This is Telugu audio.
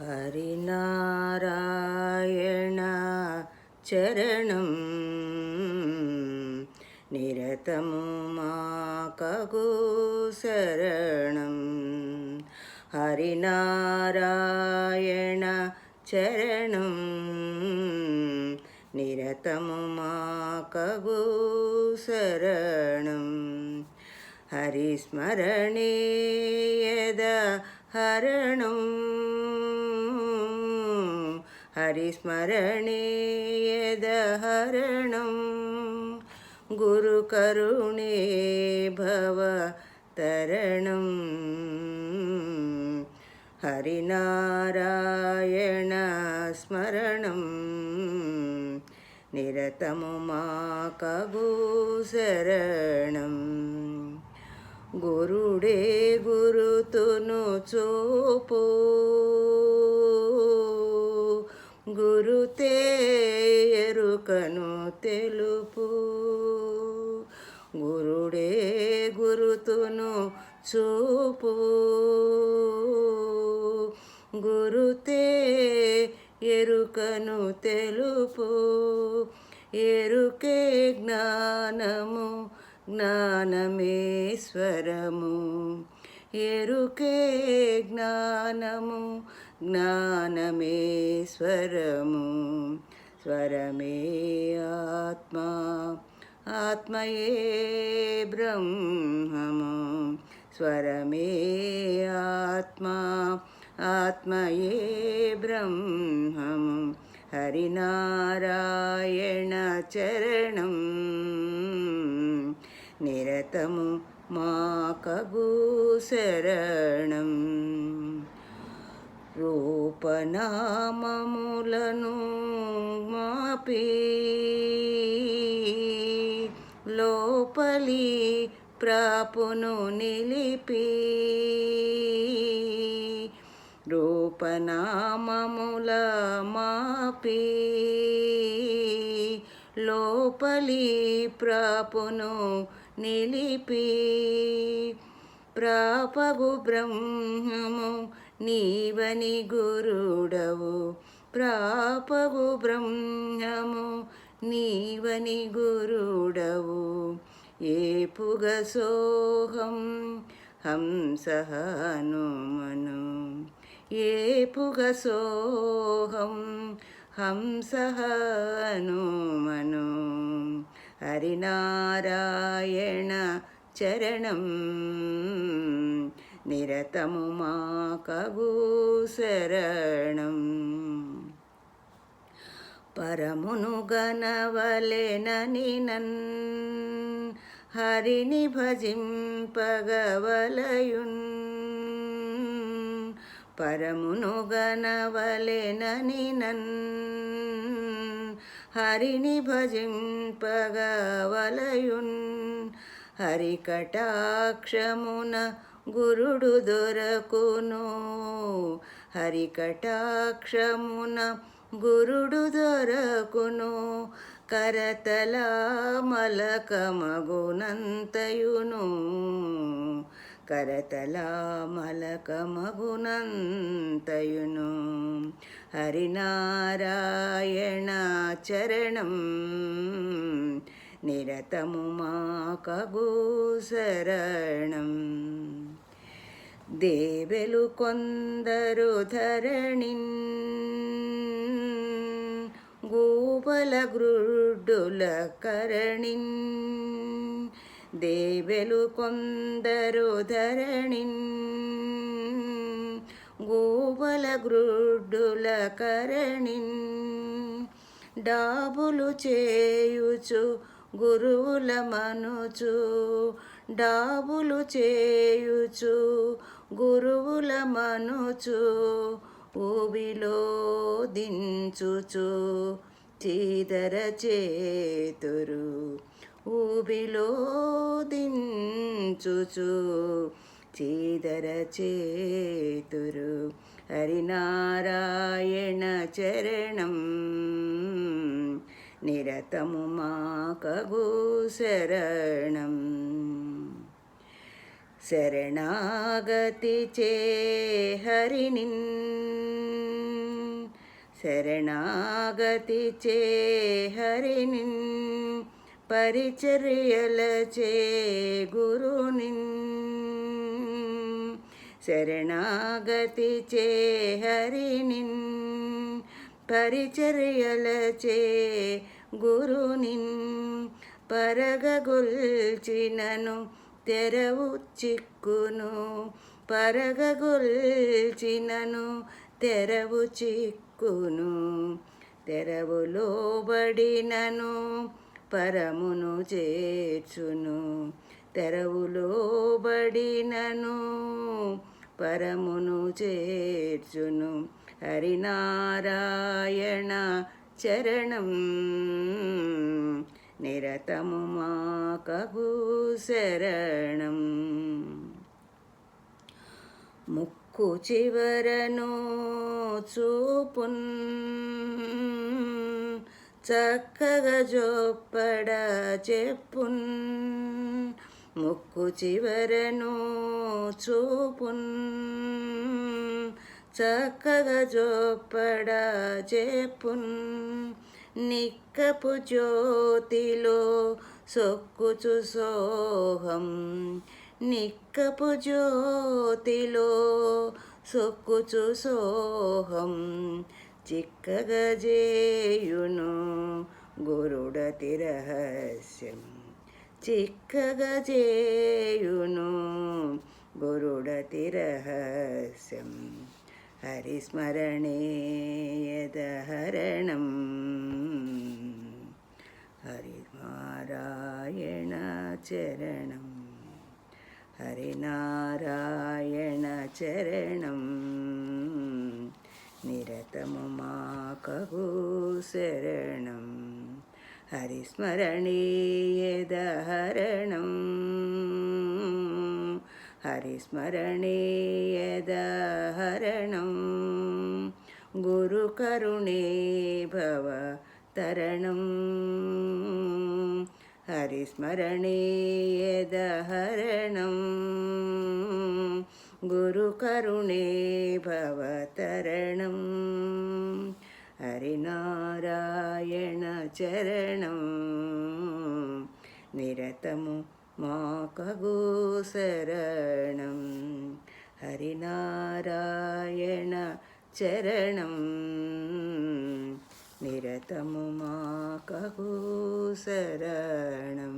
హరినారాయణ చరణం నిరతము మాకగు శరణం. హరినారాయణ చరణం నిరతము మాకగు శరణం. హరిస్మరణే యద హరణం హరిస్మరణే యద హరణం గురుకరుణే భవ తరణం. హరినారాయణ స్మరణం నిరతము మాకగు శరణం. గురుడే గురుతును చూపు గురుతే ఎరుకను తెలుపు. గురుడే గురుతును చూపు గురుతే ఎరుకను తెలుపు. ఎరుకే జ్ఞానము జ్ఞానమేశ్వరము. ఎరుకే జ్ఞానము జ్ఞానమేశ్వరము. స్వరమే ఆత్మ ఆత్మయే బ్రహ్మము. స్వరమే ఆత్మ ఆత్మయే బ్రహ్మము. హరినారాయణ చరణం నిరతము మాకగు శరణం. రూపనామములను మాపి లోపలి ప్రాపును నిలిపి. రూపనామముల మాపి లోపలి ప్రాపును నిలిపి. ప్రాపగు బ్రహ్మము నీవని గురుడవు. ప్రాపగు బ్రహ్మము నీవని గురుడవు. ఏపుగ సోహం హంస హనుమను. ఏపుగ సోహం హంస హనుమను. హరినారాయణ చరణం నిరతము మాకగు శరణం. పరమును గనవలెనని నన్ హరిని భజింపగవలయున్. పరమును గనవలెనని నన్ హరిని భజింపగవలయున్. హరి కటాక్షమున గురుడు దొరకును. హరి కటాక్షమున గురుడు దొరకును. కరతల మలకమగునంతయును. కరతల మలకమగునంతయును. హరినారాయణ చరణం నిరతము మాకగు శరణం. దేవెలు కొందరు ధరణిన్ గూబల గ్రుడ్డుల కరణిన్. దేవెలు కొందరు ధరణిన్ గూబల గ్రుడ్డుల కరణిన్. డాబులు చేయుచు గురువుల మనుచు. డాబులు చేయుచు గురువుల మనుచు. ఊబిలో దించుచు చీదర చేతురు. ఊబిలో దించుచు చీదర చేతురు. హరినారాయణ చరణం నిరతము మాకగు శరణం. శరణాగతి చే హరినిన్ శరణాగతి చే హరినిన్ పరిచర్యలచే గురునిన్ శరణాగతి చే హరినిన్ పరిచర్యలచే గురునిన్ పరగగొల్చినను తెరవు చిక్కును పరగగొల్చినను తెరవు చిక్కును తెరవులో బడినను పరమును చేర్చును తెరవులో బడినను పరమును చేర్చును హరినారాయణ చరణం నిరతము మాకగు శరణం ముక్కు చివరను చూపున్ చక్కగా జొప్పడ చెప్పున్ ముక్కు చివరను చూపున్ చక్కగా జొప్పడ చెప్పున్ నిక్కపు జ్యోతిలో సొక్కుచు సోహం నిక్కపు జ్యోతిలో సొక్కుచు సోహం చిక్కగా జేయును గురుడతి రహస్యం చిక్కగా జేయును గురుడతి రహస్యం హరిస్మరణే యదహరణం హరినారాయణ చరణం హరినారాయణ చరణం నిరతము మాకగు శరణం హరిస్మరణే యదహరణం హరిస్మరణే యదహరణం గురుకరుణే భవ తరణం హరిస్మరణే యదహరణం గురుకరుణే భవ తరణం హరినారాయణ చరణం నిరతము మాకగు శరణం హరినారాయణ చరణం నిరతము మాకగు శరణం.